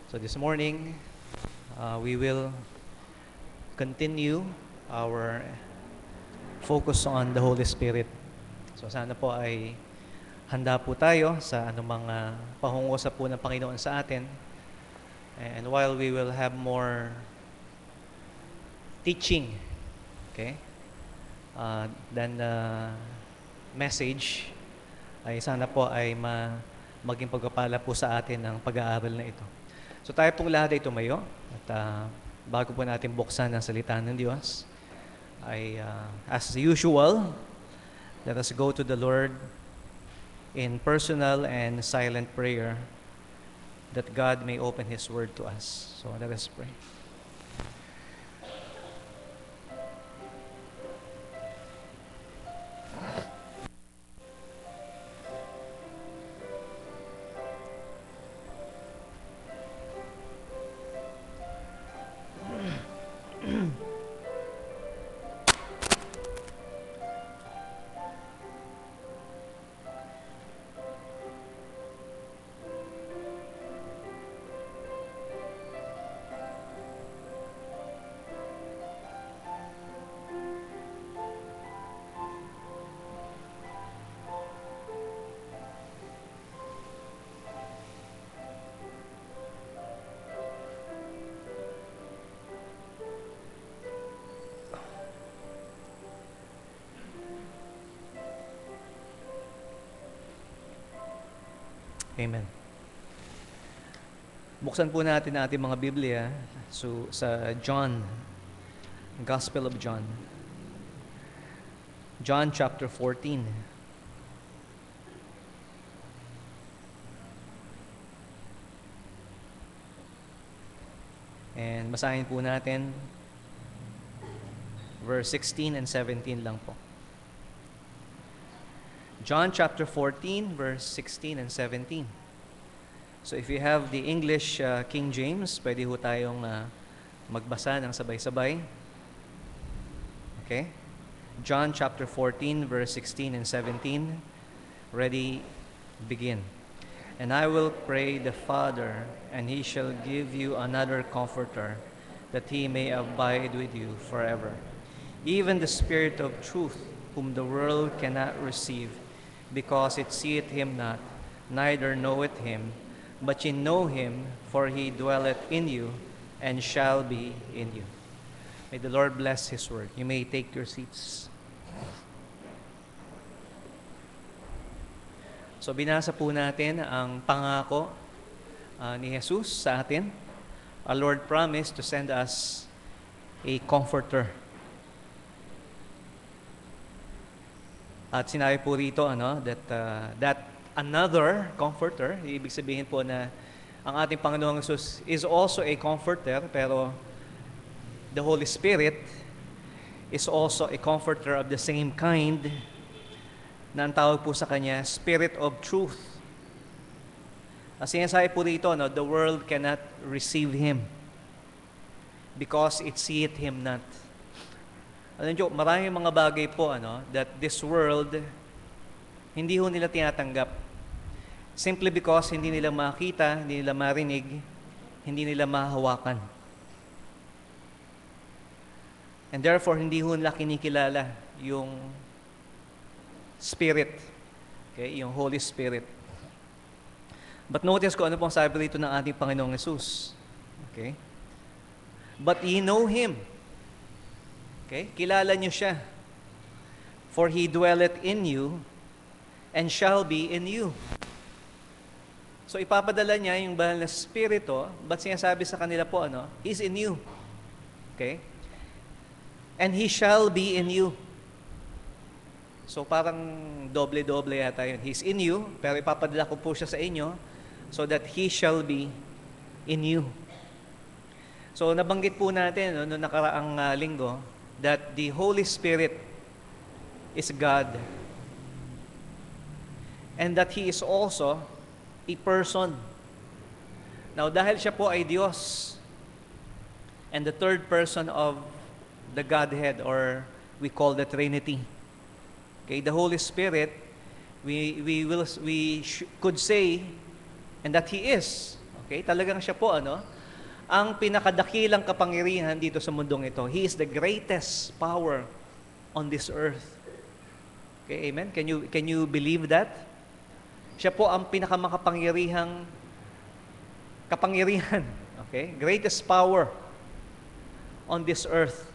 So this morning, we will continue our focus on the Holy Spirit. So sana po ay handa po tayo sa anumang pangungusap po ng Panginoon sa atin. And while we will have more teaching, okay, than message, ay sana po ay maging pagpapala po sa atin ang pag-aaral na ito. So tayo pong lahat ay tumayo at bago po natin buksan ang salita ng Diyos, ay as usual, let us go to the Lord in personal and silent prayer that God may open His Word to us. So let us pray. Amen. Buksan po natin ang ating mga Biblia sa John, Gospel of John. John chapter 14. And basahin po natin verse 16 and 17 lang po. John chapter 14, verse 16 and 17. So if you have the English King James, pwede ho tayong magbasa ng sabay-sabay. Okay? John chapter 14, verse 16 and 17. Ready, begin. And I will pray the Father, and He shall give you another Comforter, that He may abide with you forever. Even the Spirit of truth, whom the world cannot receive, because it seeth Him not, neither knoweth Him, but ye know Him, for He dwelleth in you, and shall be in you. May the Lord bless His word. You may take your seats. So binasa po natin ang pangako ni Jesus sa atin. Our Lord promised to send us a comforter. At sinabi po rito that another comforter, ibig sabihin po na ang ating Panginoong Jesus is also a comforter, pero the Holy Spirit is also a comforter of the same kind, na ang tawag po sa Kanya, Spirit of Truth. Ang sinasabi po rito, the world cannot receive Him because it seeth Him not. Alam niyo, maraming mga bagay po that this world hindi ho nila tinatanggap. Simply because hindi nila makita, hindi nila marinig, hindi nila mahawakan. And therefore, hindi ho nila kinikilala yung Spirit, okay, yung Holy Spirit. But notice ko ano pong sabi rito ng ating Panginoong Hesus. Okay? But ye know Him. Okay? Kilala niyo siya. For He dwelleth in you and shall be in you. So ipapadala niya yung banal na Espiritu, but sinasabi sa kanila po, He's in you. Okay? And He shall be in you. So parang doble-doble yata yun. He's in you, pero ipapadala ko po siya sa inyo so that He shall be in you. So nabanggit po natin noong nakaraang linggo, that the Holy Spirit is God, and that He is also a person. Now, dahil siya po ay Diyos, and the third person of the Godhead, or we call the Trinity. Okay, the Holy Spirit, we could say, and that He is, Okay? Talagang siya po, ang pinakadakilang kapangyarihan dito sa mundong ito. He is the greatest power on this earth. Okay, amen? Can you believe that? Siya po ang pinakamakapangyarihang kapangyarihan. Okay? Greatest power on this earth.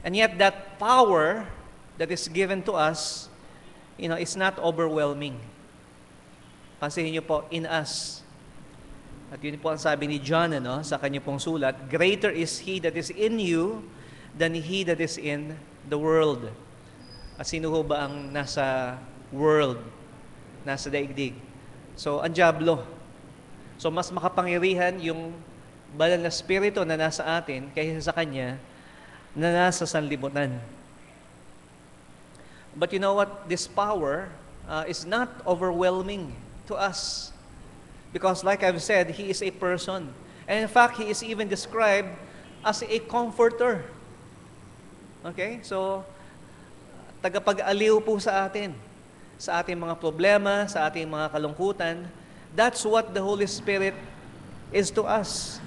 And yet that power that is given to us, is not overwhelming. Pansin niyo po, in us. At yun po ang sabi ni John, sa kanya pong sulat, greater is He that is in you than he that is in the world. At sino ho ba ang nasa world? Nasa daigdig? So, ang dyablo. So, mas makapangyarihan yung banal na spirito na nasa atin kaysa sa kanya na nasa sanlibutan. But you know what? This power is not overwhelming to us. Because like I've said, He is a person. And in fact, He is even described as a comforter. Okay? So, tagapag-aliw po sa atin. Sa ating mga problema, sa ating mga kalungkutan. That's what the Holy Spirit is to us.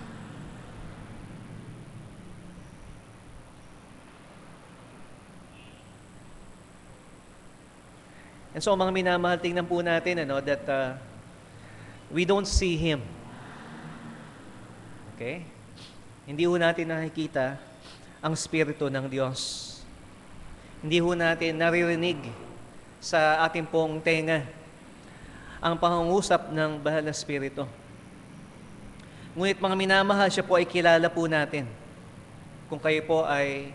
And so, mga minamahal, tingnan po natin that we don't see Him. Okay? Hindi ho natin nakikita ang Espiritu ng Diyos. Hindi ho natin naririnig sa ating pong tenga ang pangungusap ng Banal na Espiritu. Ngunit mga minamahal, siya po ay kilala po natin. Kung kayo po ay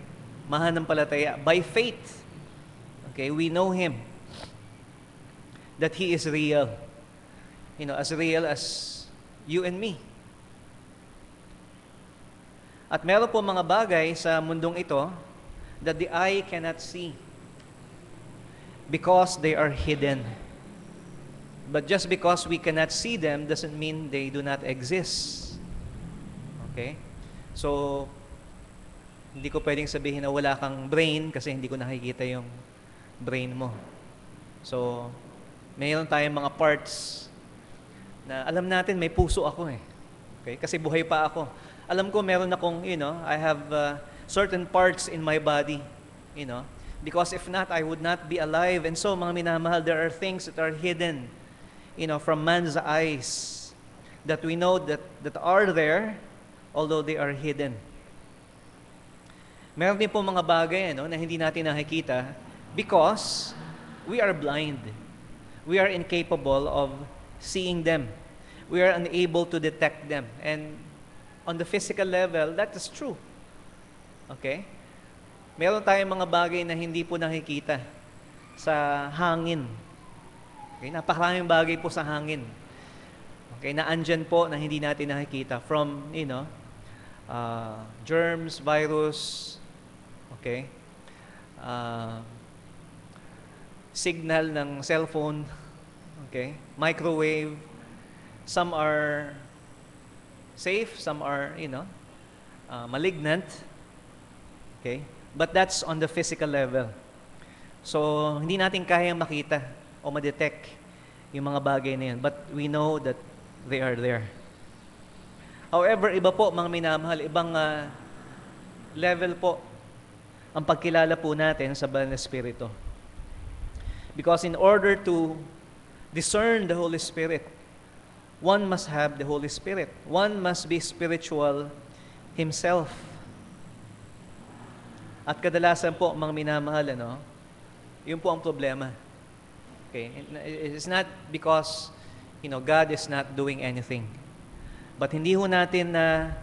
mananampalataya by faith. Okay, we know Him. That He is real. As real as you and me. At meron po mga bagay sa mundong ito that the eye cannot see because they are hidden. But just because we cannot see them doesn't mean they do not exist. Okay? So, hindi ko pwedeng sabihin na wala kang brain kasi hindi ko nakikita yung brain mo. So, mayroon tayong mga parts na alam natin may puso ako eh. Okay? Kasi buhay pa ako. Alam ko meron akong, I have certain parts in my body, because if not, I would not be alive. And so, mga minamahal, there are things that are hidden, from man's eyes that we know that are there, although they are hidden. Meron din po mga bagay, na hindi natin nakikita because we are blind. We are incapable of seeing them. We are unable to detect them. And on the physical level, that is true. Okay? Meron tayong mga bagay na hindi po nakikita sa hangin. Okay? Napakaraming bagay po sa hangin. Okay? Na andyan po na hindi natin nakikita. From, germs, virus, okay? Signal ng cellphone, okay? Microwave. Some are safe, some are, malignant. Okay? But that's on the physical level. So, hindi natin kayang makita o ma-detect yung mga bagay na yan. But we know that they are there. However, iba po, mga minamahal, ibang level po ang pagkilala po natin sa Banal na Espiritu. Because in order to discern the Holy Spirit, one must have the Holy Spirit. One must be spiritual himself. At kadalasan po, mga minamahal, yun po ang problema. Okay? It's not because, God is not doing anything. But hindi ho natin na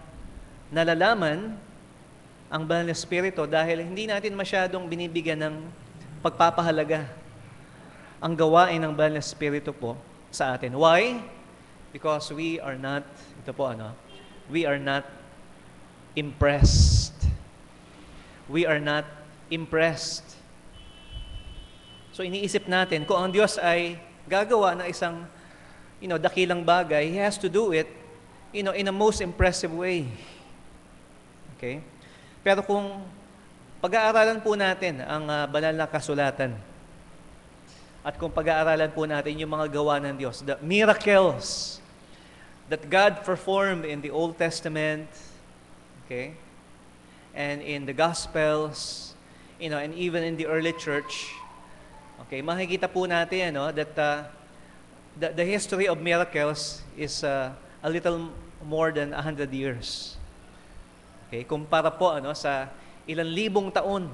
nalalaman ang Banal na Espiritu dahil hindi natin masyadong binibigyan ng pagpapahalaga ang gawain ng Banal na Espiritu po sa atin. Why? Because we are not, we are not impressed. We are not impressed. So iniisip natin, kung ang Diyos ay gagawa ng isang, dakilang bagay, He has to do it, in a most impressive way. Okay? Pero kung pag-aaralan po natin ang banal na kasulatan, at kung pag-aaralan po natin yung mga gawa ng Diyos, the miracles that God performed in the Old Testament, okay, and in the Gospels, and even in the early church, okay, makikita po natin, that the history of miracles is a little more than 100 years. Okay, kumpara po sa ilang libong taon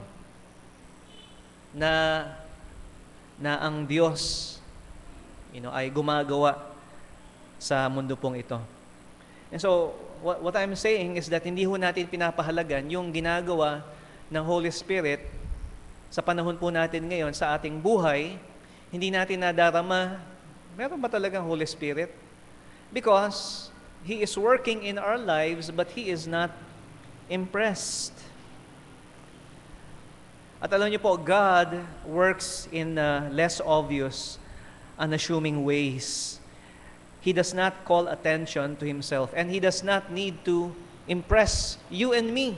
na ang Diyos ay gumagawa sa mundo pong ito. And so, what I'm saying is that hindi ho natin pinapahalagan yung ginagawa ng Holy Spirit sa panahon po natin ngayon sa ating buhay. Hindi natin nadarama, meron ba talagang Holy Spirit? Because He is working in our lives, but He is not impressed. At alam niyo po, God works in less obvious, unassuming ways. He does not call attention to Himself, and He does not need to impress you and me.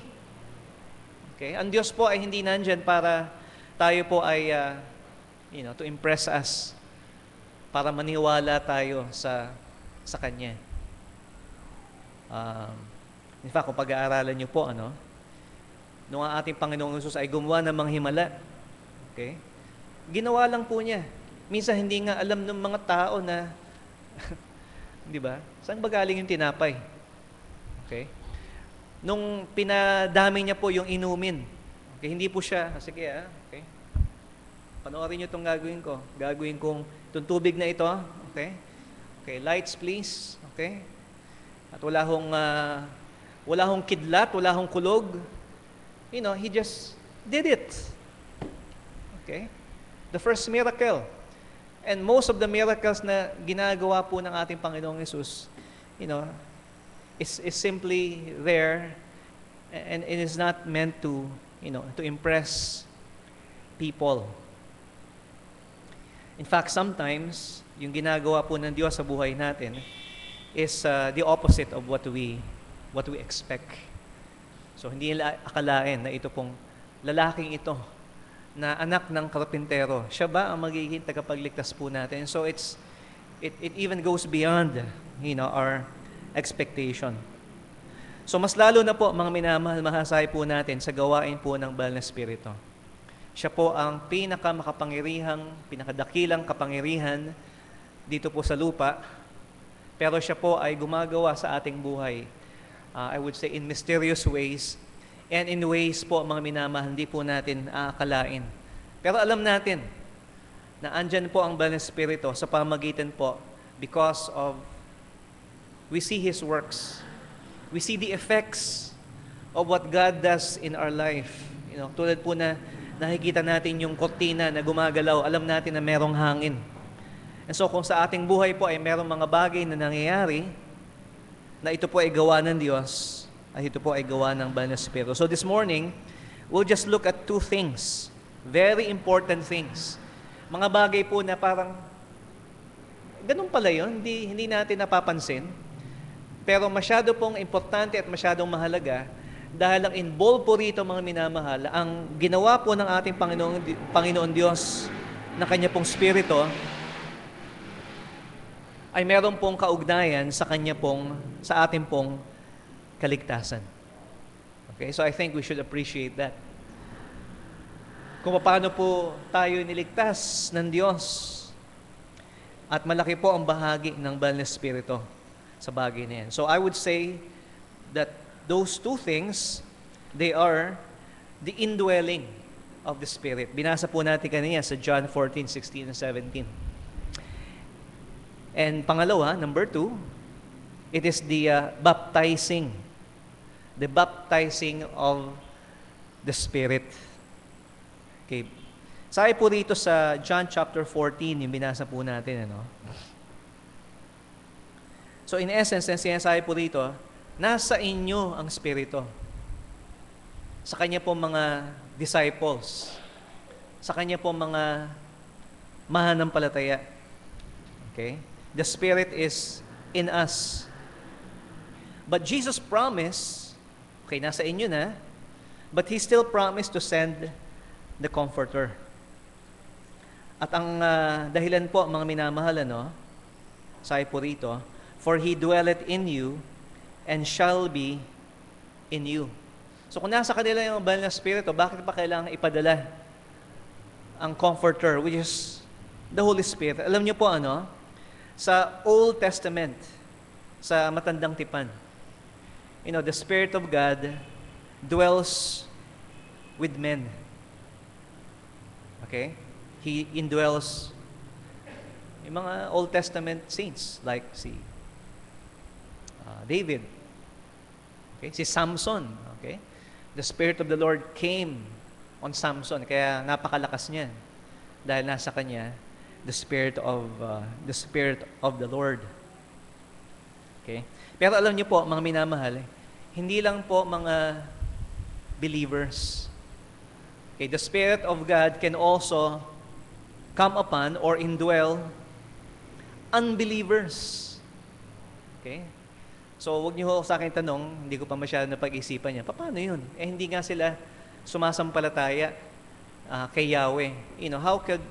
Okay? Ang Diyos po ay hindi nandyan para tayo po ay, to impress us, para maniwala tayo sa Kanya. In fact, kung pag-aaralan niyo po, nung ang ating Panginoong Hesus ay gumawa ng mga himala, okay? Ginawa lang po niya. Minsan hindi nga alam ng mga tao na, di ba? Saan ba galing yung tinapay? Okay? Nung pinadami niya po yung inumin, okay, hindi po siya, sige okay? Panoorin niyo itong gagawin ko. Gagawin kong itong tubig na ito, okay? Okay, lights please, okay? At wala hong kidlat, wala hong kulog. He just did it. Okay? The first miracle. And most of the miracles na ginagawa po ng ating Panginoong Hesus, is simply there, and it is not meant to, to impress people. In fact, sometimes, yung ginagawa po ng Diyos sa buhay natin is the opposite of what we expect. So, hindi nila akalain na ito pong lalaking ito na anak ng karpintero. Siya ba ang magiging tagapagligtas po natin? So, it even goes beyond, our expectation. So, mas lalo na po, mga minamahal, mahasay po natin sa gawain po ng Banal na Espiritu. Siya po ang pinakadakilang kapangyarihan dito po sa lupa, pero siya po ay gumagawa sa ating buhay, I would say, in mysterious ways, and in ways po, mga minamahal, hindi po natin aakalain. Pero alam natin na andyan po ang Banal na Espiritu sa pamagitan po because of we see His works. We see the effects of what God does in our life. Tulad po na nakikita natin yung kortina na gumagalaw, alam natin na merong hangin. And so kung sa ating buhay po ay merong mga bagay na nangyayari, na ito po ay gawa ng Diyos, at ito po ay gawa ng Banal na Espiritu. So this morning, we'll just look at two things, very important things. Mga bagay po na parang, ganun pala yun, hindi natin napapansin, pero masyado pong importante at masyadong mahalaga, dahil ang involved po rito, mga minamahal, ang ginawa po ng ating Panginoon Diyos na Kanya pong Espiritu, ay meron pong kaugnayan sa ating pong kaligtasan. Okay, so I think we should appreciate that. Kung paano po tayo niligtas ng Diyos, at malaki po ang bahagi ng Banal na Espiritu sa bagay na yan. So I would say that those two things, they are the indwelling of the Spirit. Binasa po natin kanina sa John 14:16 and 17. And pangalawa, number 2, it is the baptizing of the Spirit. Okay. Sabi po rito sa John chapter 14, yung binasa po natin, So in essence, sinasabi po rito, nasa inyo ang Espiritu. Sa Kanya po mga disciples. Sa Kanya po mga mananampalataya. Okay? The Spirit is in us. But Jesus promised, okay, nasa inyo na, but He still promised to send the Comforter. At ang dahilan po, mga minamahal, sabi po rito, For He dwelleth in you, and shall be in you. So kung nasa kanila yung banal na Espiritu, bakit pa kailangan ipadala ang Comforter, which is the Holy Spirit? Alam niyo po sa Old Testament, sa Matandang Tipan, the Spirit of God dwells with men. Okay? He indwells yung mga Old Testament saints like si David. Okay? Si Samson. Okay? The Spirit of the Lord came on Samson, kaya napakalakas niya dahil nasa kanya the Spirit of the Lord. Okay? Pero alam niyo po, mga minamahal, hindi lang po mga believers. Okay, the Spirit of God can also come upon or indwell unbelievers. Okay? So, wag niyo sa akin tanong, hindi ko pa masyado napag-isipan yan. Paano yun? Hindi nga sila sumasampalataya kay Yahweh. How could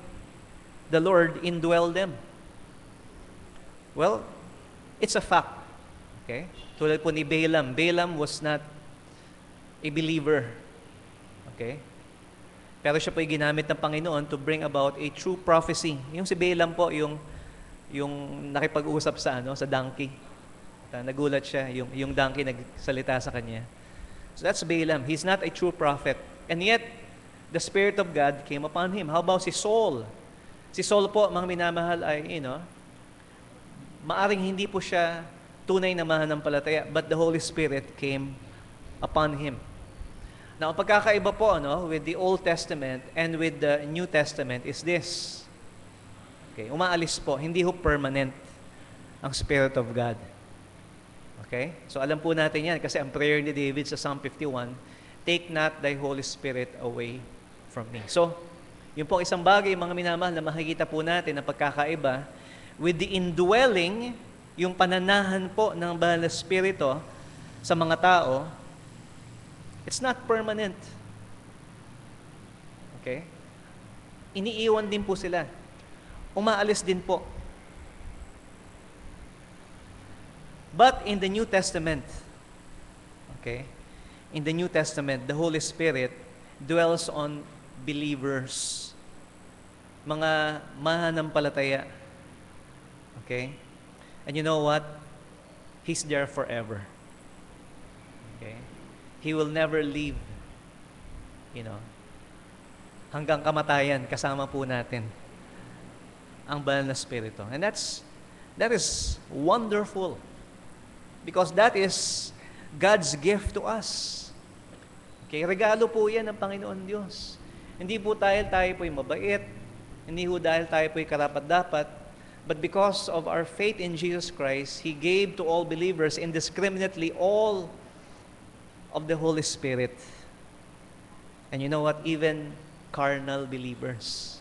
the Lord indwell them? Well, it's a fact. Okay? Tulad po ni Balaam. Balaam was not a believer. Okay? Pero siya po ay ginamit ng Panginoon to bring about a true prophecy. Yung si Balaam po, yung nakipag-usap sa donkey. Nagulat siya, yung donkey nagsalita sa kanya. So that's Balaam. He's not a true prophet. And yet, the Spirit of God came upon him. How about si Saul? Si Saul po, mga minamahal, ay, maaring hindi po siya tunay na mananampalataya, but the Holy Spirit came upon him. Now, ang pagkakaiba po with the Old Testament and with the New Testament is this. Okay, umaalis po, hindi ho permanent ang Spirit of God. Okay? So alam po natin yan kasi ang prayer ni David sa Psalm 51, "Take not thy Holy Spirit away from me." So, yun po isang bagay, mga minamahal, na makikita po natin na pagkakaiba with the indwelling, yung pananahan po ng banal na Espiritu sa mga tao. It's not permanent. Okay? Iniiwan din po sila. Umaalis din po. But in the New Testament, okay, in the New Testament, the Holy Spirit dwells on believers, mga mananampalataya. Okay? And you know what? He's there forever. Okay? He will never leave, hanggang kamatayan, kasama po natin ang banal na Espiritu. And that is wonderful. Because that is God's gift to us. Okay, regalo po yan ng Panginoon Diyos. Hindi po tayo po'y mabait, hindi po dahil tayo po'y karapat-dapat, but because of our faith in Jesus Christ, He gave to all believers indiscriminately all of the Holy Spirit. And you know what? Even carnal believers.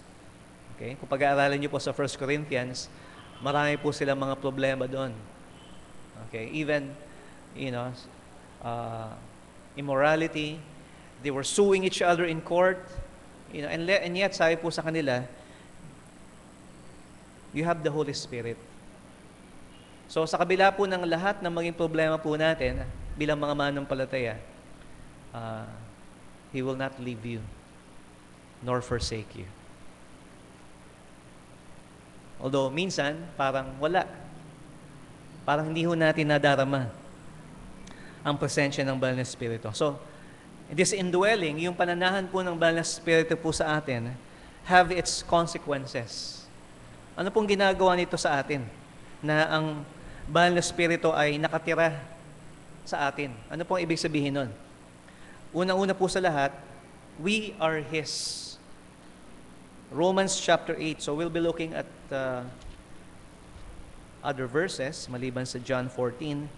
Okay? Kung pag-aaralan niyo po sa 1 Corinthians, marami po silang mga problema doon. Okay? Even, immorality, they were suing each other in court, and yet, sabi po sa kanila, you have the Holy Spirit. So, sa kabila po ng lahat ng maging problema po natin, bilang mga mananampalataya, He will not leave you, nor forsake you. Although, minsan, parang wala. Parang hindi ho natin nadarama ang presensya ng Banal na Espiritu. So, this indwelling, yung pananahan po ng Banal na Espiritu po sa atin, have its consequences. Ano pong ginagawa nito sa atin? Na ang Banal na Espiritu ay nakatira sa atin. Ano pong ibig sabihin nun? Unang-una po sa lahat, we are His. Romans chapter 8. So we'll be looking at other verses, maliban sa John 14.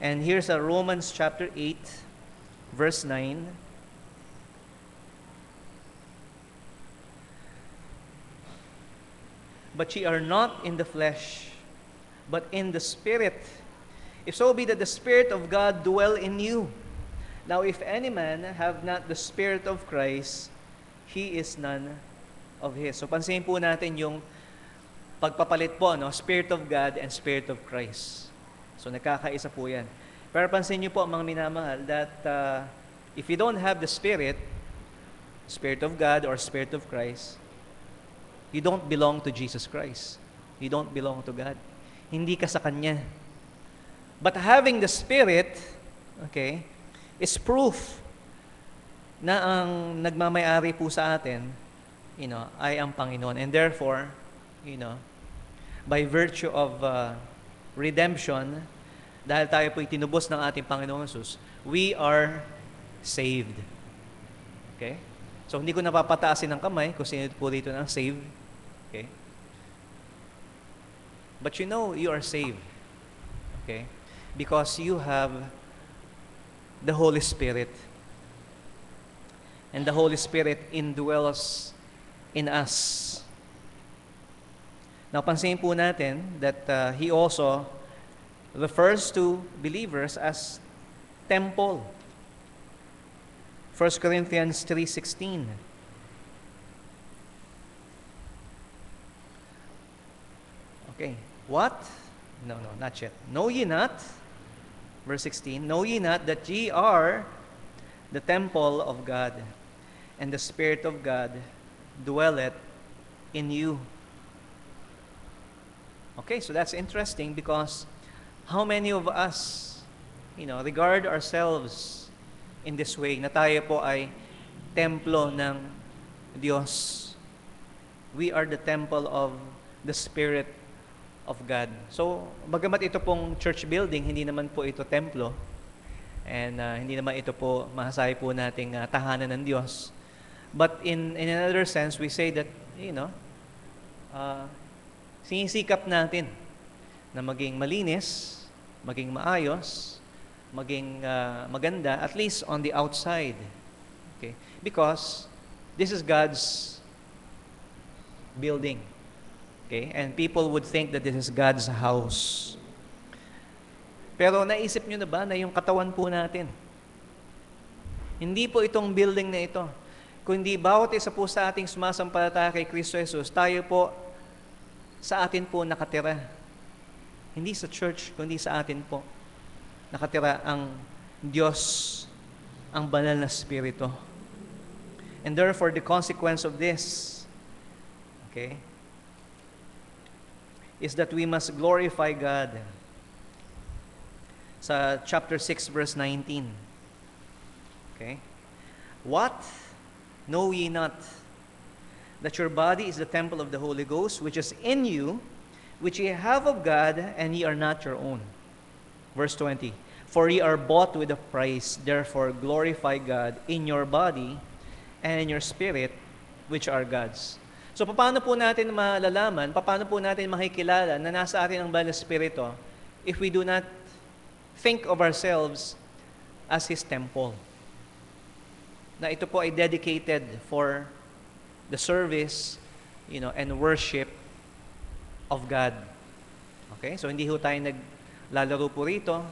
And here's Romans chapter 8, verse 9. But ye are not in the flesh, but in the Spirit. If so be that the Spirit of God dwell in you. Now, if any man have not the Spirit of Christ, he is none of His. So, pansinin po natin yung pagpapalit po, Spirit of God and Spirit of Christ. So nagkakaisa po yan. Pero pansin niyo po, mga minamahal, that if you don't have the Spirit of God or Spirit of Christ, you don't belong to Jesus Christ. You don't belong to God. Hindi ka sa Kanya. But having the Spirit, okay, is proof na ang nagmamayari po sa atin, ay ang Panginoon. And therefore, by virtue of redemption, dahil tayo po itinubos ng ating Panginoong Jesus, we are saved. Okay? So, hindi ko napapataasin ng kamay kung sino po dito ng saved. Okay? But you are saved. Okay? Because you have the Holy Spirit. And the Holy Spirit indwells in us. Now, pansin po natin that He also refers to believers as temple. 1 Corinthians 3:16. Okay. What? No, not yet. Know ye not, verse 16, know ye not that ye are the temple of God, and the Spirit of God dwelleth in you. Okay, so that's interesting because how many of us, regard ourselves in this way, na tayo po ay templo ng Diyos. We are the temple of the Spirit of God. So, bagamat ito pong church building, hindi naman po ito templo, and hindi naman ito po masasabi po nating tahanan ng Diyos. But in another sense, we say that, sinisikap natin na maging malinis, maging maayos, maging maganda, at least on the outside. Okay? Because this is God's building. Okay? And people would think that this is God's house. Pero naisip nyo na ba na yung katawan po natin, hindi po itong building na ito, kundi bawat isa po sa ating sumasampalataya kay Kristo Jesus, tayo po sa atin po nakatira. Hindi sa church, kundi sa atin po nakatira ang Diyos, ang banal na Espiritu. And therefore, the consequence of this, okay, is that we must glorify God. Sa chapter 6, verse 19. Okay? What? Know ye not that your body is the temple of the Holy Ghost, which is in you, which ye have of God, and ye are not your own. Verse 20. For ye are bought with a price, therefore glorify God in your body and in your spirit, which are God's. So, paano po natin malalaman, paano po natin makikilala na nasa atin ang banal na Espiritu if we do not think of ourselves as His temple? Na ito po ay dedicated for the service, and worship of God. Okay? So, hindi ho tayo naglalaro po rito,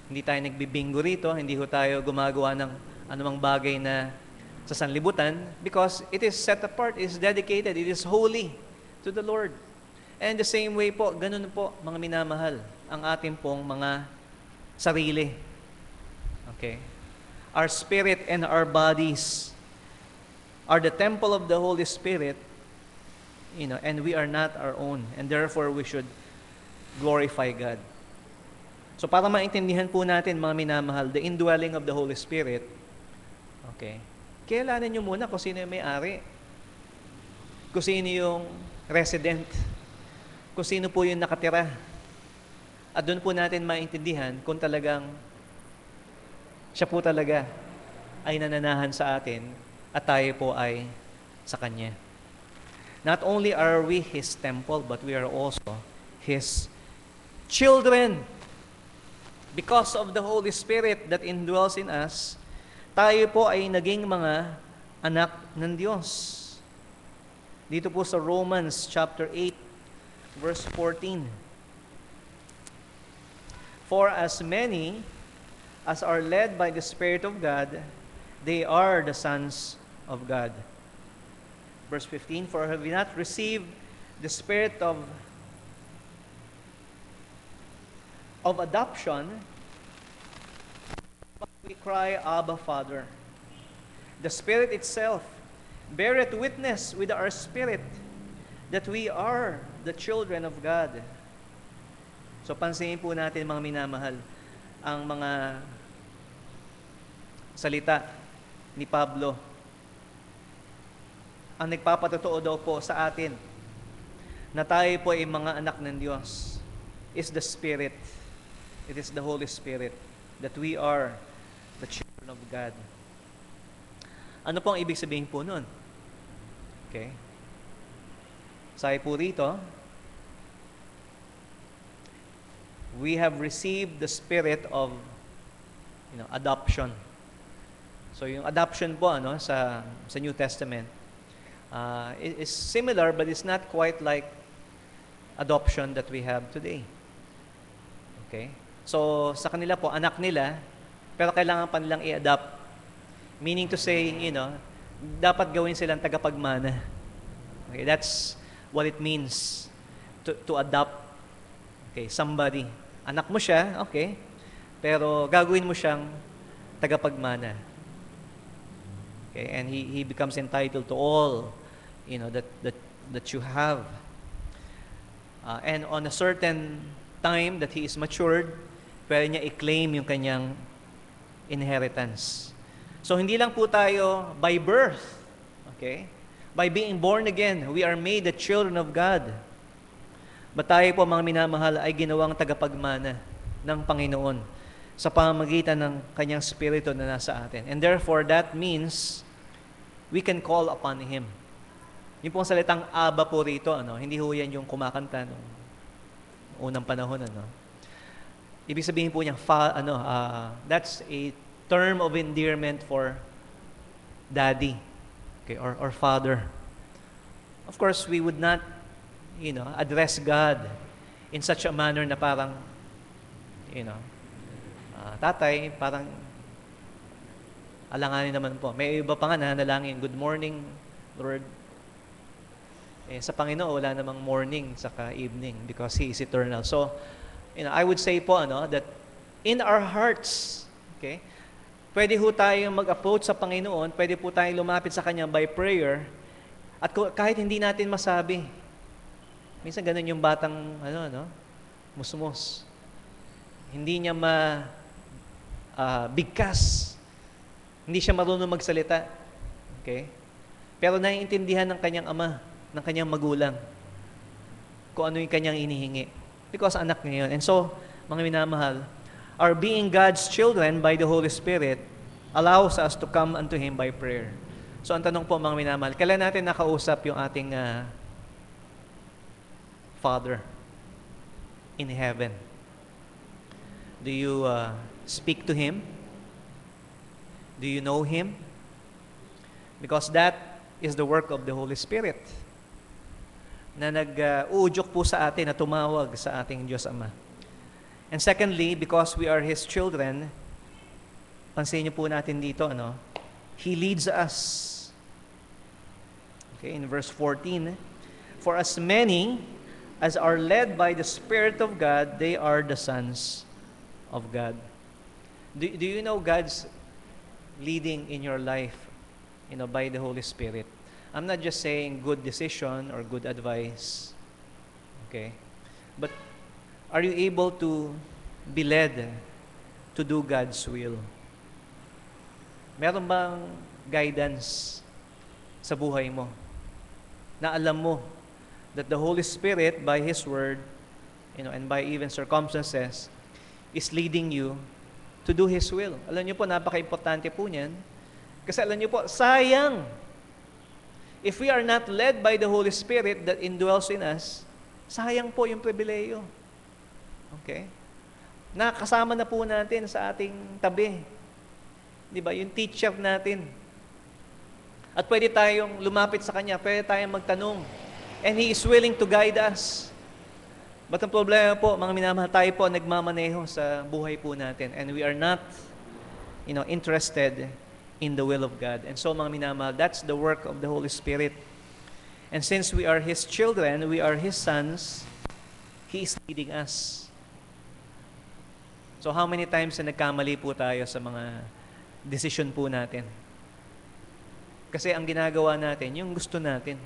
hindi tayo nagbibingo rito, hindi ho tayo gumagawa ng anumang bagay na sa sanlibutan, because it is set apart, it is dedicated, it is holy to the Lord. And the same way po, ganun po, mga minamahal, ang ating pong mga sarili. Okay? Our spirit and our bodies are the temple of the Holy Spirit, and we are not our own. And therefore, we should glorify God. So, para maintindihan po natin, mga minamahal, the indwelling of the Holy Spirit, okay, kailangan nyo muna kung sino yung may-ari, kung sino yung resident, kung sino po yung nakatira. At doon po natin maintindihan kung talagang siya po talaga ay nananahan sa atin at tayo po ay sa Kanya. Not only are we His temple, but we are also His children. Because of the Holy Spirit that indwells in us, tayo po ay naging mga anak ng Diyos. Dito po sa Romans chapter 8, verse 14. For as many as are led by the Spirit of God, they are the sons of God. Verse 15, for have we not received the spirit of of adoption, we cry, Abba, Father. The Spirit itself beareth witness with our spirit that we are the children of God. So pansinin po natin, mga minamahal, ang mga salita ni Pablo. Ang nagpapatotoo daw po sa atin na tayo po ay mga anak ng Diyos is the Spirit. It is the Holy Spirit that we are the children of God. Ano pong ibig sabihin po nun? Okay. Sabi po rito, we have received the spirit of adoption. So yung adoption po sa New Testament is similar but it's not quite like adoption that we have today. Okay? So sa kanila po anak nila pero kailangan pa nilang i-adopt. Meaning to say, dapat gawin silang tagapagmana. Okay, that's what it means to adopt somebody. Anak mo siya, okay, pero gagawin mo siyang tagapagmana. Okay, and he becomes entitled to all, that you have. And on a certain time that he is matured, pwede niya i-claim yung kanyang inheritance. So hindi lang po tayo by birth, okay? By being born again, we are made the children of God. But tayo po, mga minamahal, ay ginawang tagapagmana ng Panginoon sa pamamagitan ng kanyang Espiritu na nasa atin. And therefore, that means we can call upon Him. Yung pong salitang Abba po rito, hindi ho yan yung kumakanta noong unang panahon. Ibig sabihin po niyang, that's a term of endearment for daddy, okay, or father. Of course, we would not, address God in such a manner na parang, tatay, parang alanganin naman po. May iba pa nga nanalangin, good morning, Lord. Sa Panginoon, wala namang morning saka evening because He is eternal. So, I would say po, that in our hearts, okay, pwede ho tayong mag-approach sa Panginoon, pwede po tayong lumapit sa Kanya by prayer, at kahit hindi natin masabi. Minsan ganun yung batang, musmos. Hindi niya bigkas. Hindi siya marunong magsalita. Okay? Pero naiintindihan ng kanyang ama, ng kanyang magulang, kung ano yung kanyang inihingi. Because anak niya yun. And so, mga minamahal, our being God's children by the Holy Spirit allows us to come unto Him by prayer. So, ang tanong po, mga minamahal, kailan natin nakausap yung ating Father in heaven? Do you speak to Him? Do you know Him? Because that is the work of the Holy Spirit na nag-uudyok po sa atin na tumawag sa ating Diyos Ama. And secondly, because we are His children, pansin niyo po natin dito, He leads us. Okay, in verse 14, for as many as are led by the Spirit of God, they are the sons of God. Do you know God's leading in your life, by the Holy Spirit? I'm not just saying good decision or good advice. Okay? But are you able to be led to do God's will? Meron bang guidance sa buhay mo na alam mo that the Holy Spirit by His Word, and by even circumstances, is leading you to do His will? Alam niyo po, napaka-importante po niyan. Kasi alam niyo po, sayang if we are not led by the Holy Spirit that indwells in us, sayang po yung pribileyo. Okay? Nakasama na po natin sa ating tabi. Di ba? Yung teacher natin. At pwede tayong lumapit sa Kanya, pwede tayong magtanong. And He is willing to guide us. But ang problema po, mga minamahal, tayo po nagmamaneho sa buhay po natin. And we are not, interested in the will of God. And so, mga minamahal, that's the work of the Holy Spirit. And since we are His children, we are His sons, He is leading us. So how many times na nagkamali po tayo sa mga decision po natin? Kasi ang ginagawa natin, yung gusto natin.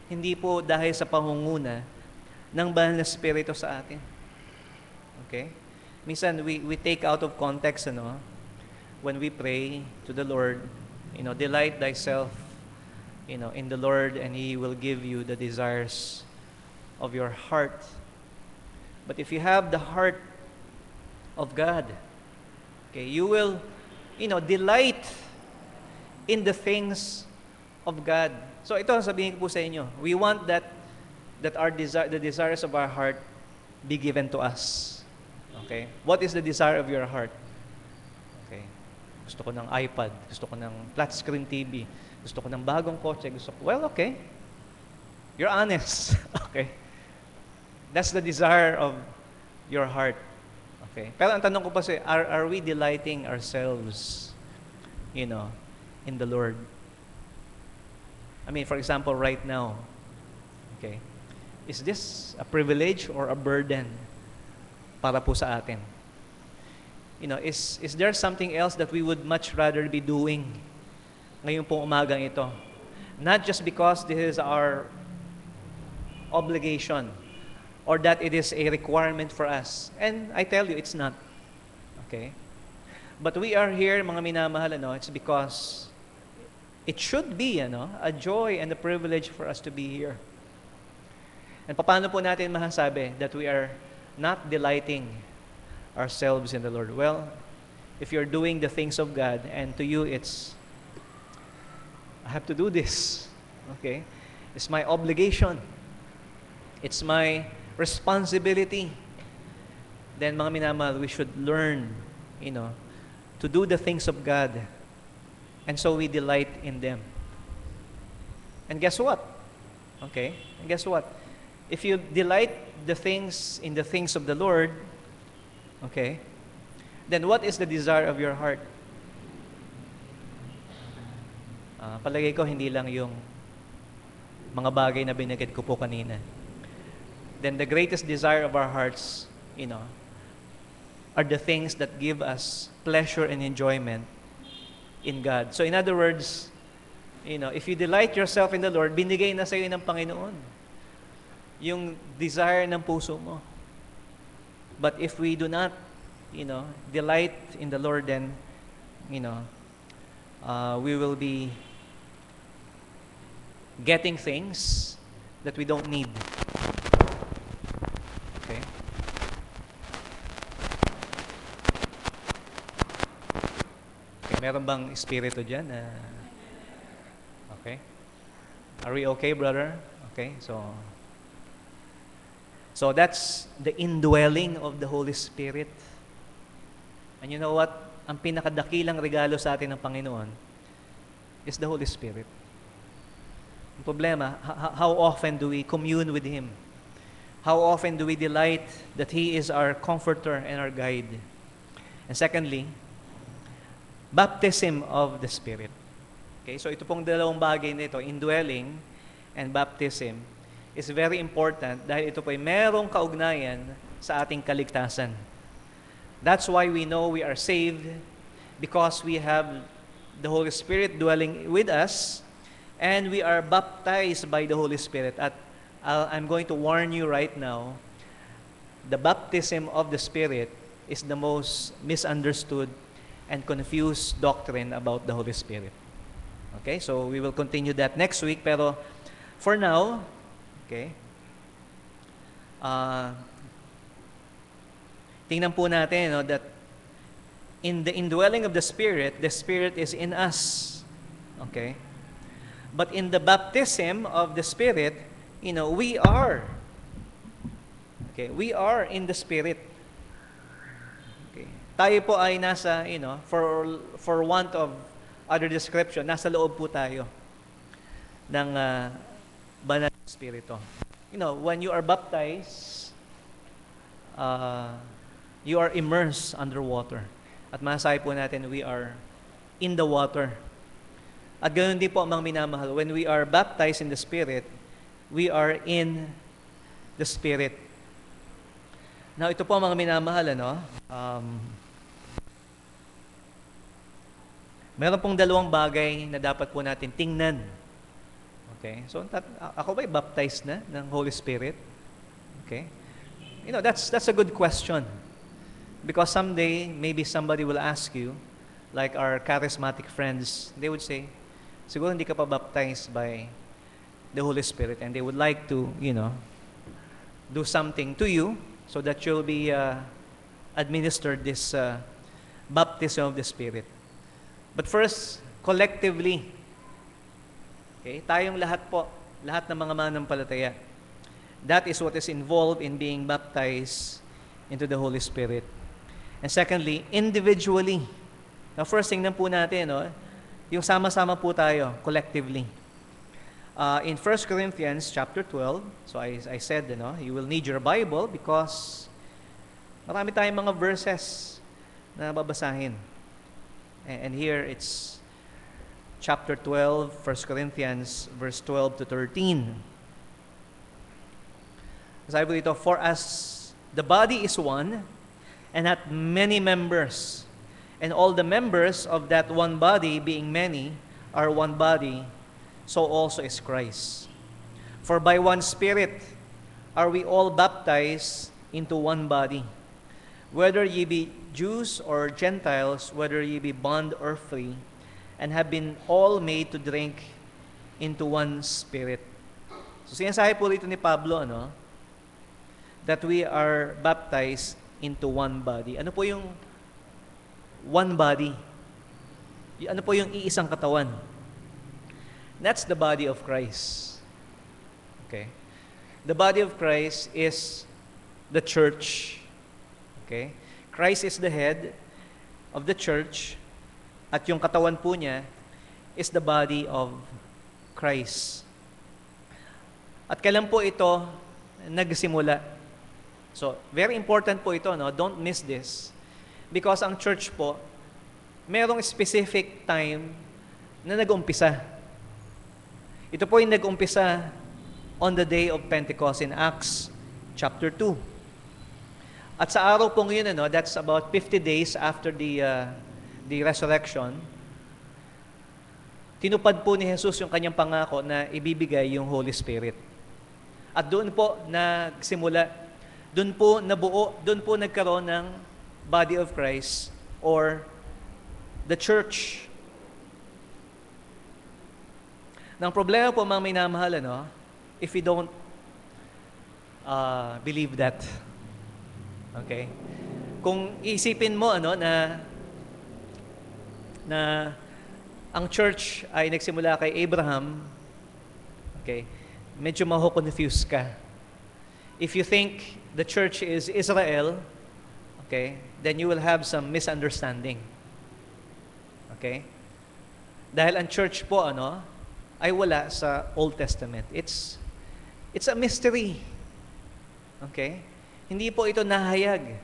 Hindi po dahil sa pangunguna ng banal na Espiritu sa atin. Okay? Minsan, we take out of context, when we pray to the Lord, delight thyself, in the Lord, and He will give you the desires of your heart. But if you have the heart of God, okay, you will, delight in the things of God. So ito, sabihin ko po sa inyo, we want that the desires of our heart be given to us. Okay? What is the desire of your heart? Okay. Gusto ko ng iPad, gusto ko ng flat screen TV, gusto ko ng bagong kotse, well, okay. You're honest. Okay. That's the desire of your heart. Okay. Pero ang tanong ko pa are we delighting ourselves, in the Lord? I mean, for example, right now, okay, is this a privilege or a burden para po sa atin? Is there something else that we would much rather be doing ngayon pong umagang ito? Not just because this is our obligation or that it is a requirement for us. And I tell you, it's not. Okay? But we are here, mga minamahal, it's because it should be, a joy and a privilege for us to be here. And paano po natin masasabi that we are not delighting ourselves in the Lord? Well, if you're doing the things of God, and to you it's, I have to do this. Okay? It's my obligation. It's my responsibility. Then, mga minamahal, we should learn, to do the things of God. And so we delight in them. And guess what? Okay? And guess what? If you delight in the things of the Lord, okay, then what is the desire of your heart? Palagay ko, hindi lang yung mga bagay na binanggit ko po kanina. Then the greatest desire of our hearts, are the things that give us pleasure and enjoyment in God. So in other words, if you delight yourself in the Lord, binigay na sa iyo ng Panginoon yung desire ng puso mo. But if we do not, delight in the Lord, then, we will be getting things that we don't need. Okay? Okay, meron bang espiritu dyan? Okay? Are we okay, brother? Okay, so that's the indwelling of the Holy Spirit. And you know what? Ang pinakadakilang regalo sa atin ng Panginoon is the Holy Spirit. Ang problema, how often do we commune with Him? How often do we delight that He is our comforter and our guide? And secondly, baptism of the Spirit. Okay, so ito pong dalawang bagay nito, indwelling and baptism, is very important dahil ito po ay merong kaugnayan sa ating kaligtasan. That's why we know we are saved, because we have the Holy Spirit dwelling with us, and we are baptized by the Holy Spirit. At I'm going to warn you right now, the baptism of the Spirit is the most misunderstood and confused doctrine about the Holy Spirit. Okay, so we will continue that next week, pero for now, okay, tingnan po natin that in the indwelling of the Spirit is in us. Okay? But in the baptism of the Spirit, we are. Okay, we are in the Spirit. Okay. Tayo po ay nasa, for want of other description, nasa loob po tayo ng banal na Espiritu. When you are baptized, you are immersed under water. At masasabi po natin, we are in the water. At ganoon din po ang mga minamahal. When we are baptized in the Spirit, we are in the Spirit. Now, ito po mga minamahal, meron pong dalawang bagay na dapat po natin tingnan. Okay? So, ako ba'y baptized na ng Holy Spirit? Okay? That's a good question. Because someday, maybe somebody will ask you, like our charismatic friends, they would say, siguro hindi ka pa baptized by the Holy Spirit, and they would like to, do something to you so that you'll be administered this baptism of the Spirit. But first, collectively, okay, tayong lahat po, lahat ng mga mananampalataya, that is what is involved in being baptized into the Holy Spirit. And secondly, individually. Now, first thing po natin, yung sama-sama po tayo, collectively. In 1 Corinthians chapter 12, so I said, you will need your Bible because marami tayong mga verses na babasahin. And here it's chapter 12, 1 Corinthians, verse 12 to 13. Sabi po dito, for as the body is one, and hath many members, and all the members of that one body, being many, are one body, so also is Christ. For by one Spirit are we all baptized into one body, whether ye be Jews or Gentiles, whether ye be bond or free, and have been all made to drink into one Spirit. So sinasabi po rito ni Pablo, that we are baptized into one body. Ano po yung one body? Ano po yung iisang katawan? That's the body of Christ. Okay? The body of Christ is the church. Okay? Christ is the head of the church, at yung katawan po niya is the body of Christ. At kailan po ito nagsimula? So, very important po ito, Don't miss this. Because ang church po, merong specific time na nag-umpisa. Ito po yung nag-umpisa on the day of Pentecost in Acts chapter 2. At sa araw pong yun, that's about 50 days after the resurrection, tinupad po ni Jesus yung kanyang pangako na ibibigay yung Holy Spirit. At doon po nagsimula, doon po nabuo, doon po nagkaroon ng body of Christ or the church. Nang problema po mga minamahal, if we don't believe that. Okay? Kung isipin mo na ang church ay nagsimula kay Abraham, okay, medyo maho-confuse ka. If you think the church is Israel, okay, then you will have some misunderstanding. Okay? Dahil ang church po ay wala sa Old Testament. It's a mystery. Okay? Hindi po ito nahayag.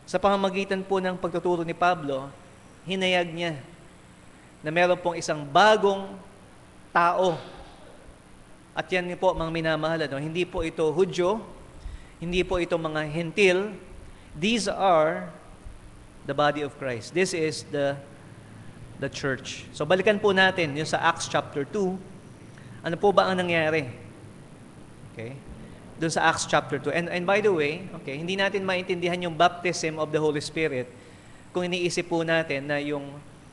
Sa pamamagitan po ng pagtuturo ni Pablo, hinayag niya na meron pong isang bagong tao. At yan po, mga minamahal, hindi po ito Hudyo, hindi po ito mga Hentil. These are the body of Christ. This is the church. So balikan po natin yung sa Acts chapter 2. Ano po ba ang nangyari? Okay? Doon sa Acts chapter 2. And by the way, okay, hindi natin maintindihan yung baptism of the Holy Spirit kung iniisip po natin na yung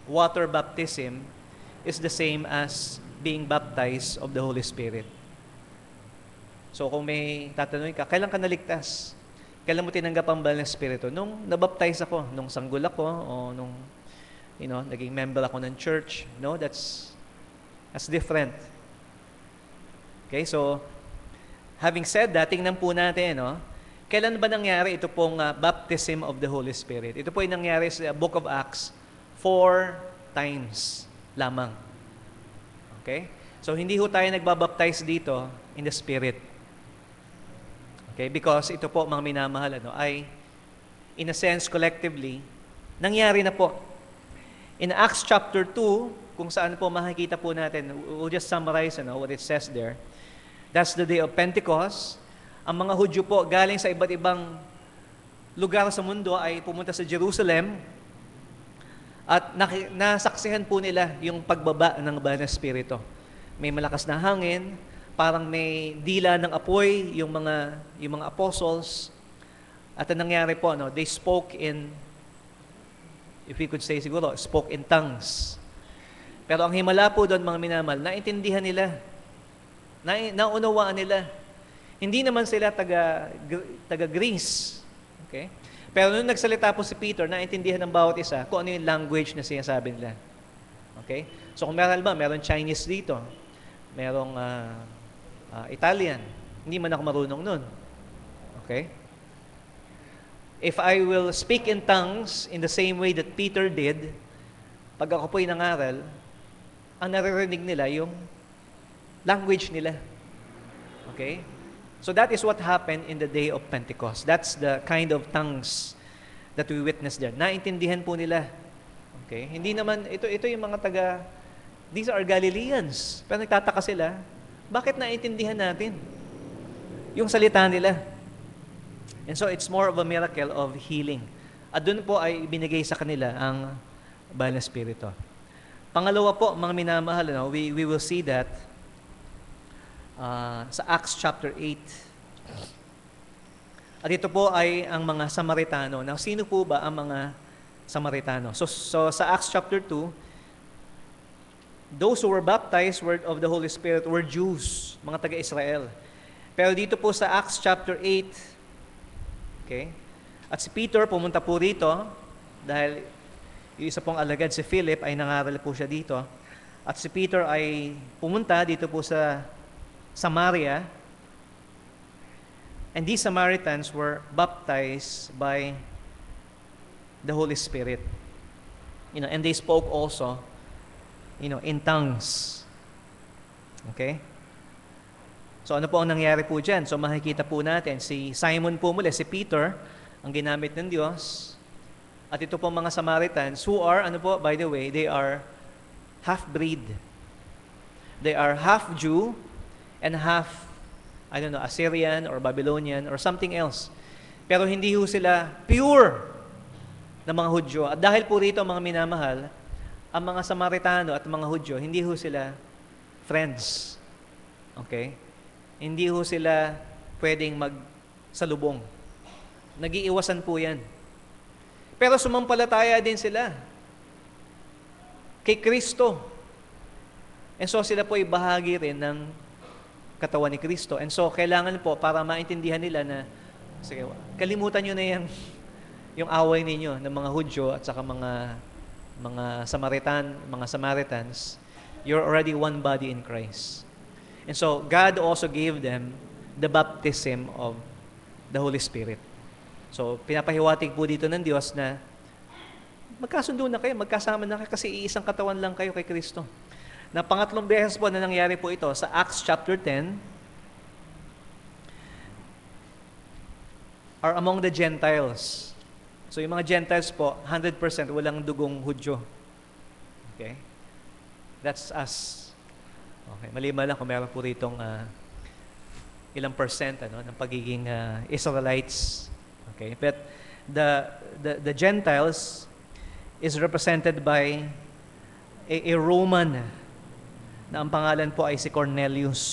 water baptism is the same as being baptized of the Holy Spirit. So kung may tatanungin ka, kailan ka naligtas? Kailan mo tinanggap ang banal na Espiritu? Nung nabaptize ako, nung sanggol ako, o nung naging member ako ng church. No, that's different. Okay, so having said that, tingnan po natin, kailan ba nangyari ito pong baptism of the Holy Spirit? Ito po yung nangyari sa Book of Acts 4 times lamang. Okay? So, hindi ho tayo nagbabaptize dito in the Spirit. Okay? Because ito po, mga minamahal, ay, in a sense, collectively, nangyari na po. In Acts chapter 2, kung saan po makikita po natin, we'll just summarize what it says there. That's the day of Pentecost. Ang mga Hudyo po, galing sa iba't ibang lugar sa mundo ay pumunta sa Jerusalem at nasaksihan po nila yung pagbaba ng banal na Espiritu. May malakas na hangin, parang may dila ng apoy yung mga apostles. At ang nangyari po, no, they spoke in, if we could say siguro, spoke in tongues. Pero ang himala po doon, mga minamahal, naintindihan nila, naunawaan nila. Hindi naman sila taga Greece. Okay? Pero nung nagsalita po si Peter, naintindihan ng bawat isa kung ano yung language na sinasabi nila. Okay? So kung meron Chinese dito, merong Italian, hindi man ako marunong nun. Okay? If I will speak in tongues in the same way that Peter did, pag ako po'y nangaral, ang naririnig nila yung language nila. Okay? So that is what happened in the day of Pentecost. That's the kind of tongues that we witnessed there. Naintindihan po nila. Okay? Hindi naman, ito yung mga these are Galileans. Pero nagtataka sila, bakit naintindihan natin yung salita nila? And so it's more of a miracle of healing. At doon po ay binigay sa kanila ang banal na Espiritu. Pangalawa po, mga minamahal, we will see that sa Acts chapter 8. At ito po ay ang mga Samaritano. Now, sino po ba ang mga Samaritano? So sa Acts chapter 2, those who were baptized of the Holy Spirit were Jews, mga taga-Israel. Pero dito po sa Acts chapter 8, okay, at si Peter pumunta po rito dahil yung isa pong alagad si Philip ay nangaral po siya dito. At si Peter ay pumunta dito po sa Samaria, and these Samaritans were baptized by the Holy Spirit. And they spoke also, in tongues. Okay? So ano po ang nangyari po dyan? So makikita po natin, si Simon po muli, si Peter, ang ginamit ng Diyos. At ito po mga Samaritans, who are, by the way, they are half-breed. They are half Jew, and half, Assyrian or Babylonian or something else. Pero hindi ho sila pure na mga Hudyo. At dahil po rito, mga minamahal, ang mga Samaritano at mga Hudyo, hindi ho sila friends. Okay? Hindi ho sila pwedeng magsalubong. Nag-iiwasan po yan. Pero sumampalataya din sila kay Kristo. And so sila po ay bahagi rin ng katawan ni Kristo. And so, kailangan po, para maintindihan nila na, sige, kalimutan nyo na yung away ninyo ng mga Hudyo at saka mga Samaritans, you're already one body in Christ. And so, God also gave them the baptism of the Holy Spirit. So, pinapahiwatig po dito ng Diyos na magkasundo na kayo, magkasama na kayo kasi iisang katawan lang kayo kay Kristo. Na pangatlong beses po na nangyari po ito sa Acts chapter 10 are among the Gentiles. So yung mga Gentiles po, 100% walang dugong Hudyo. Okay? That's us. Okay, mali-mali lang kung meron po ritong ilang percent ng pagiging Israelites. Okay? But the Gentiles is represented by a Roman na ang pangalan po ay si Cornelius.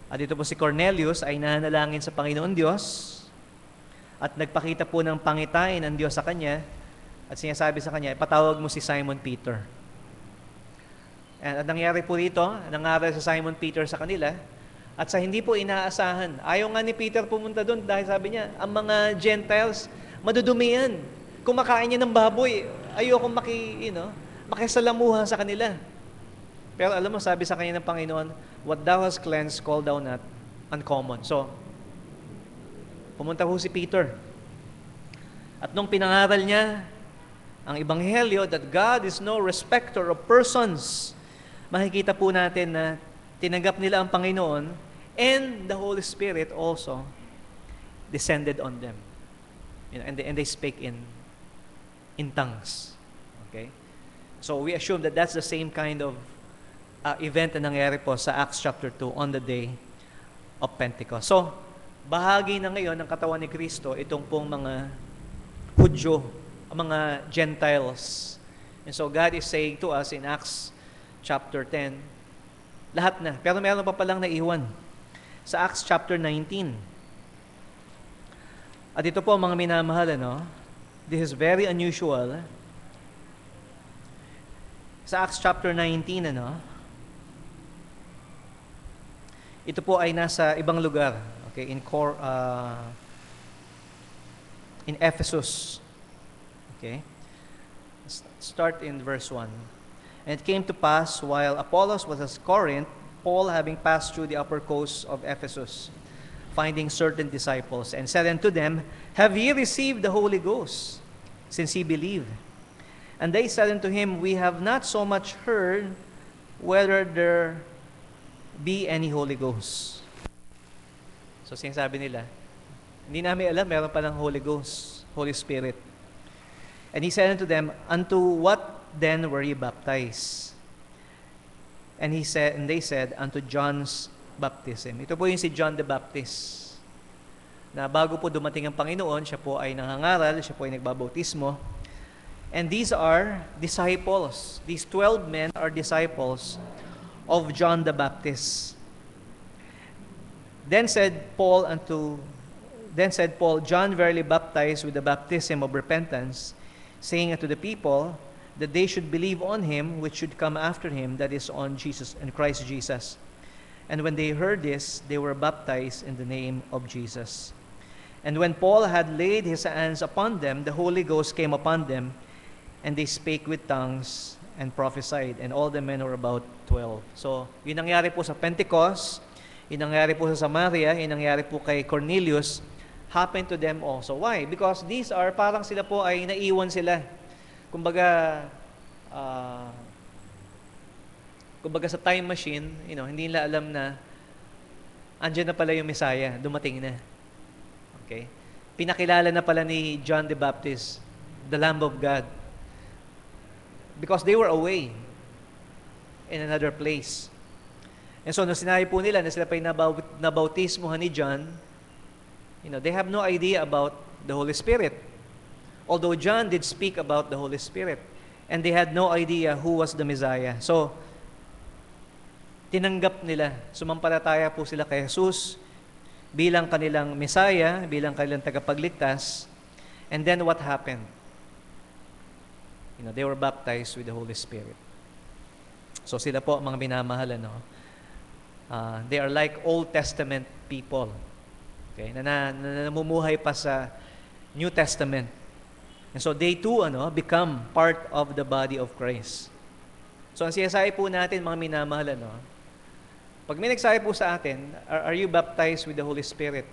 At ito po si Cornelius ay nananalangin sa Panginoon Diyos at nagpakita po ng pangitain ng Diyos sa kanya at sinasabi sa kanya, ipatawag mo si Simon Peter. At nangyari po dito, nangaral sa Simon Peter sa kanila at sa hindi po inaasahan. Ayaw nga ni Peter pumunta doon dahil sabi niya, ang mga Gentiles, madudumi yan. Kumakain niya ng baboy, ayokong makisalamuha sa kanila. Pero alam mo, sabi sa kanya ng Panginoon, what thou hast cleansed, call thou not uncommon. So, pumunta po si Peter. At nung pinangaral niya ang Ebanghelyo that God is no respecter of persons, makikita po natin na tinanggap nila ang Panginoon and the Holy Spirit also descended on them. And they speak in tongues. Okay? So we assume that that's the same kind of event na nangyari po sa Acts chapter 2 on the day of Pentecost. So, bahagi na ngayon ng katawan ni Kristo itong pong mga Hudyo, ang mga Gentiles. And so God is saying to us in Acts chapter 10, lahat na. Pero meron pa palang naiwan. Sa Acts chapter 19. At ito po mga minamahal, this is very unusual. Sa Acts chapter 19, ito po ay nasa ibang lugar. Okay, in Ephesus. Okay? Start in verse 1. And it came to pass, while Apollos was at Corinth, Paul, having passed through the upper coast of Ephesus, finding certain disciples, and said unto them, Have ye received the Holy Ghost, since ye believe? And they said unto him, We have not so much heard whether there be any Holy Ghost. So sinasabi nila, hindi namin alam, meron palang Holy Ghost, Holy Spirit. And he said unto them, Unto what then were ye baptized? And they said, Unto John's baptism. Ito po yung si John the Baptist, na bago po dumating ang Panginoon, siya po ay nangangaral, siya po ay nagbabautismo. And these are disciples. These 12 men are disciples of John the Baptist. Then said Paul, John verily baptized with the baptism of repentance, saying unto the people that they should believe on him which should come after him, that is, on Jesus and Christ Jesus. And when they heard this, they were baptized in the name of Jesus. And when Paul had laid his hands upon them, the Holy Ghost came upon them, and they spake with tongues and prophesied. And all the men were about 12. So, yun nangyari po sa Pentecost, yun nangyari po sa Samaria, yun nangyari po kay Cornelius, happened to them also. Why? Because these are, parang sila po ay naiwan sila. Kumbaga sa time machine, hindi nila alam na andyan na pala yung Messiah, dumating na. Okay? Pinakilala na pala ni John the Baptist, the Lamb of God. Because they were away in another place. And so, nung sinabi po nila na sila pa yung nabautismohan ni John, they have no idea about the Holy Spirit. Although John did speak about the Holy Spirit. And they had no idea who was the Messiah. So, tinanggap nila, sumampalataya po sila kay Jesus bilang kanilang Messiah, bilang kanilang tagapagligtas. And then what happened? They were baptized with the Holy Spirit. So sila po, mga minamahal, they are like Old Testament people. Okay? Na namumuhay pa sa New Testament. And so they too become part of the body of Christ. So ang sinasabi po natin, mga minamahal, pag may nagsabi po sa atin, are you baptized with the Holy Spirit?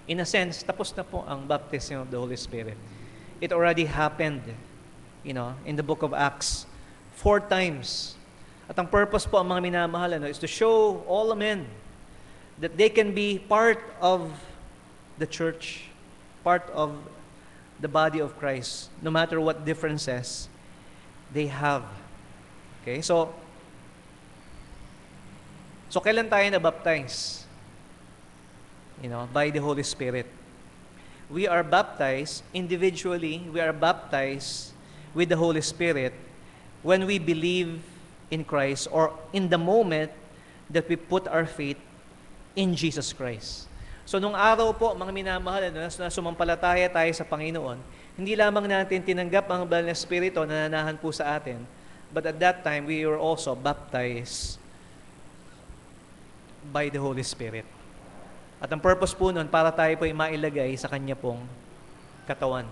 In a sense, tapos na po ang baptism of the Holy Spirit. It already happened, in the book of Acts, 4 times. At ang purpose po, ang mga minamahal, is to show all men that they can be part of the church, part of the body of Christ, no matter what differences they have. Okay? So kailan tayo na-baptize? By the Holy Spirit. We are baptized individually. We are baptized with the Holy Spirit when we believe in Christ, or in the moment that we put our faith in Jesus Christ. So, nung araw po, mga minamahal, na sumampalataya tayo sa Panginoon, hindi lamang natin tinanggap ang banal na Espiritu na nanahan po sa atin, but at that time, we were also baptized by the Holy Spirit. At ang purpose po nun, para tayo po ay mailagay sa Kanya pong katawan.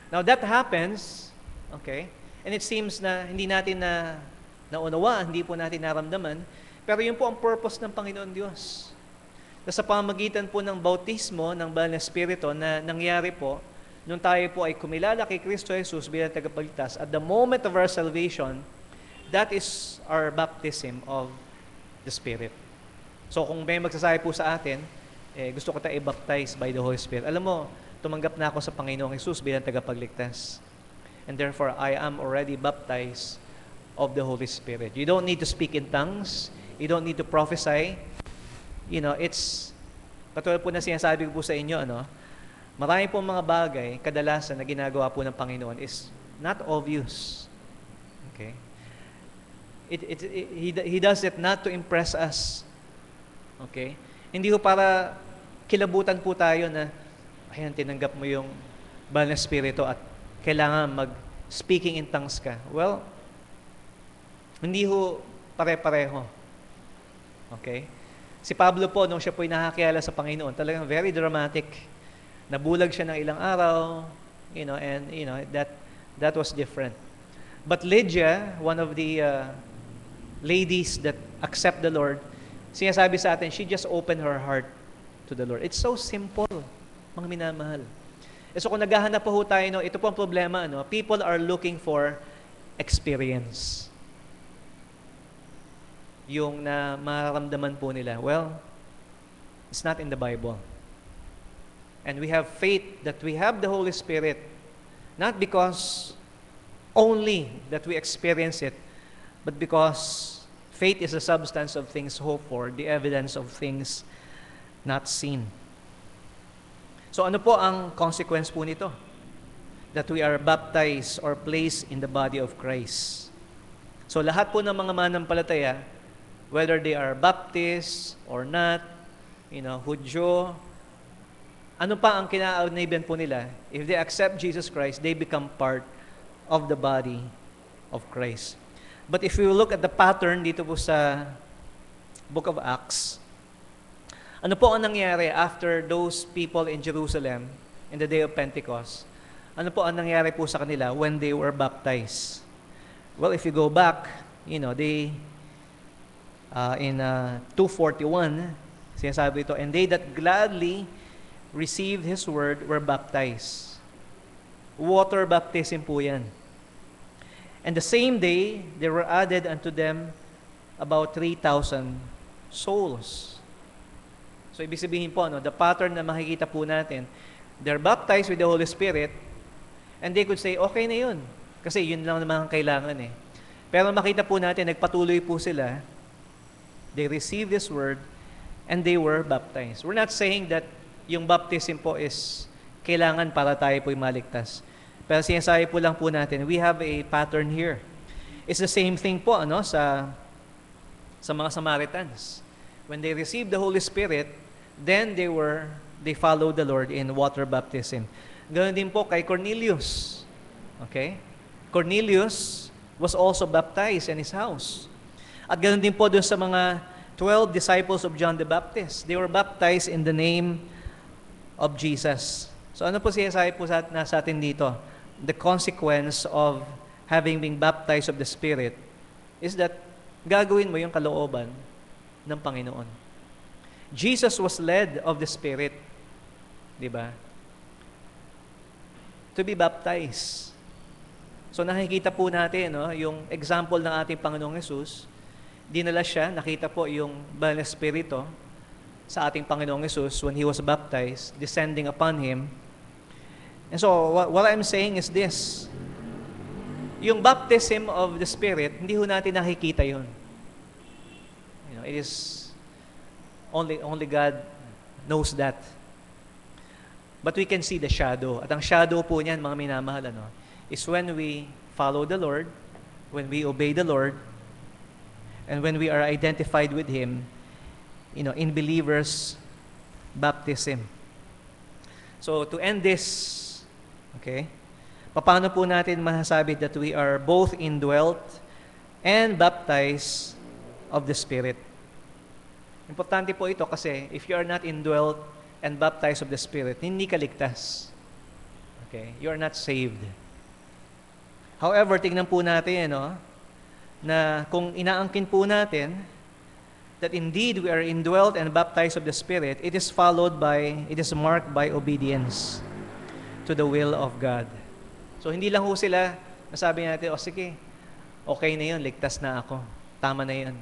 Now, that happens, okay, and it seems na hindi natin naunawaan, hindi po natin naramdaman, pero yun po ang purpose ng Panginoon Diyos. Na sa pamagitan po ng bautismo ng banal na Espiritu na nangyari po, nung tayo po ay kumilala kay Kristo Jesus bilang tagapagligtas, at the moment of our salvation, that is our baptism of the Spirit. So kung may magsasabi po sa atin, gusto ko tayo i-baptize by the Holy Spirit, alam mo, tumanggap na ako sa Panginoong Jesus bilang tagapagligtas. And therefore, I am already baptized of the Holy Spirit. You don't need to speak in tongues. You don't need to prophesy. It's Katulad po na sinasabi ko po sa inyo, marami po mga bagay, kadalasan na ginagawa po ng Panginoon is not obvious. Okay? He does it not to impress us. Okay? Hindi ko para kilabutan po tayo na, ayan, tinanggap mo yung banal na Espiritu at kailangan mag-speaking in tongues ka. Well, hindi ho pare-pareho. Okay? Si Pablo po, nung siya po'y nakakilala sa Panginoon, talagang very dramatic. Nabulag siya ng ilang araw, that was different. But Lydia, one of the ladies that accept the Lord, sinasabi sa atin, she just opened her heart to the Lord. It's so simple, mga minamahal. So kung naghahanap po tayo, ito po ang problema, people are looking for experience. Yung na mararamdaman po nila, well, it's not in the Bible. And we have faith that we have the Holy Spirit, not because only that we experience it, but because faith is the substance of things hoped for, the evidence of things not seen. So ano po ang consequence po nito? That we are baptized or placed in the body of Christ. So lahat po ng mga manampalataya, whether they are Baptist or not, Hudyo, ano pa ang kinaugnayan po nila? If they accept Jesus Christ, they become part of the body of Christ. But if you look at the pattern dito po sa Book of Acts, ano po ang nangyari after those people in Jerusalem in the day of Pentecost? Ano po ang nangyari po sa kanila when they were baptized? Well, if you go back, they in 2:41, sinasabi ito, and they that gladly received His word were baptized. Water baptism po yan. And the same day, there were added unto them about 3,000 souls. So, ibig sabihin po, the pattern na makikita po natin, they're baptized with the Holy Spirit, and they could say, okay na yun. Kasi yun lang naman ang kailangan eh. Pero makita po natin, nagpatuloy po sila, they received this word, and they were baptized. We're not saying that yung baptism po is kailangan para tayo po'y maligtas. Pero sinasabi po lang po natin, we have a pattern here. It's the same thing po sa mga Samaritans. When they received the Holy Spirit, then they followed the Lord in water baptism. Ganoon din po kay Cornelius. Okay? Cornelius was also baptized in his house. At ganoon din po doon sa mga 12 disciples of John the Baptist. They were baptized in the name of Jesus. So ano po sinasabi po nasa atin dito? The consequence of having been baptized of the Spirit is that gagawin mo yung kalooban ng Panginoon. Jesus was led of the Spirit. Di ba? To be baptized. So nakikita po natin, yung example ng ating Panginoong Hesus, dinala siya, nakita po yung banal na Espiritu sa ating Panginoong Hesus when He was baptized, descending upon Him. And so, what I'm saying is this, yung baptism of the Spirit, hindi ho natin nakikita yun. It is only God knows that. But we can see the shadow. At ang shadow po niyan, mga minamahal, is when we follow the Lord, when we obey the Lord, and when we are identified with Him, in believers' baptism. So, to end this, okay, paano po natin masasabi that we are both indwelt and baptized of the Spirit? Importante po ito kasi if you are not indwelt and baptized of the Spirit, hindi ka ligtas. Okay? You are not saved. However, tingnan po natin, na kung inaangkin po natin that indeed we are indwelt and baptized of the Spirit, it is marked by obedience to the will of God. So, hindi lang ho sila, nasabi natin, sige, okay na yun, ligtas na ako. Tama na yun.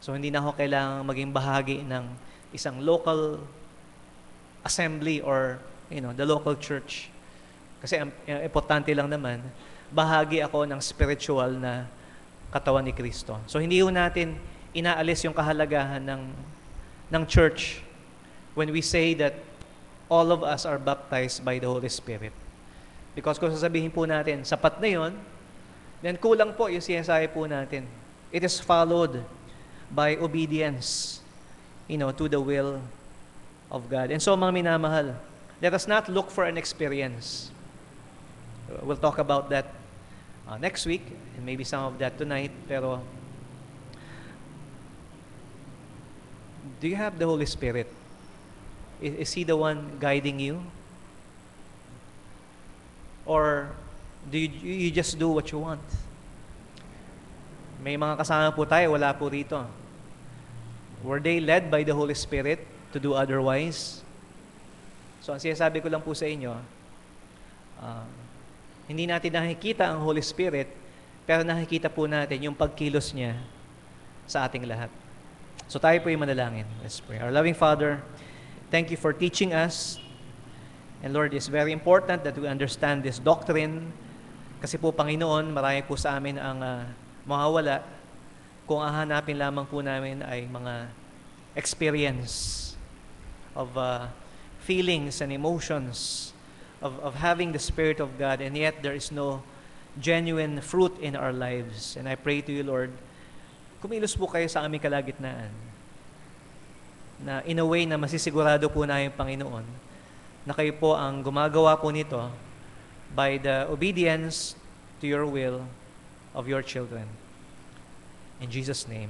So, hindi na ako kailangang maging bahagi ng isang local assembly or, the local church. Kasi importante lang naman, bahagi ako ng spiritual na katawan ni Kristo. So, hindi ho natin inaalis yung kahalagahan ng church when we say that all of us are baptized by the Holy Spirit. Because kung sasabihin po natin, sapat na yun, then kulang po yung sinasabi po natin. It is followed by obedience, to the will of God. And so, mga minamahal, let us not look for an experience. We'll talk about that next week, and maybe some of that tonight, pero do you have the Holy Spirit? Is He the one guiding you? Or do you just do what you want? May mga kasama po tayo, wala po rito. Were they led by the Holy Spirit to do otherwise? So, ang sinasabi ko lang po sa inyo, hindi natin nakikita ang Holy Spirit, pero nakikita po natin yung pagkilos niya sa ating lahat. So, tayo po yung manalangin. Let's pray. Our loving Father, thank you for teaching us. And Lord, it's very important that we understand this doctrine. Kasi po, Panginoon, marami po sa amin ang mawawala kung hahanapin lamang po namin ay mga experience of feelings and emotions of having the Spirit of God, and yet there is no genuine fruit in our lives. And I pray to you, Lord, kumilos po kayo sa aming kalagitnaan na in a way na masisigurado po na yung Panginoon na kayo po ang gumagawa po nito by the obedience to your will of your children. In Jesus' name.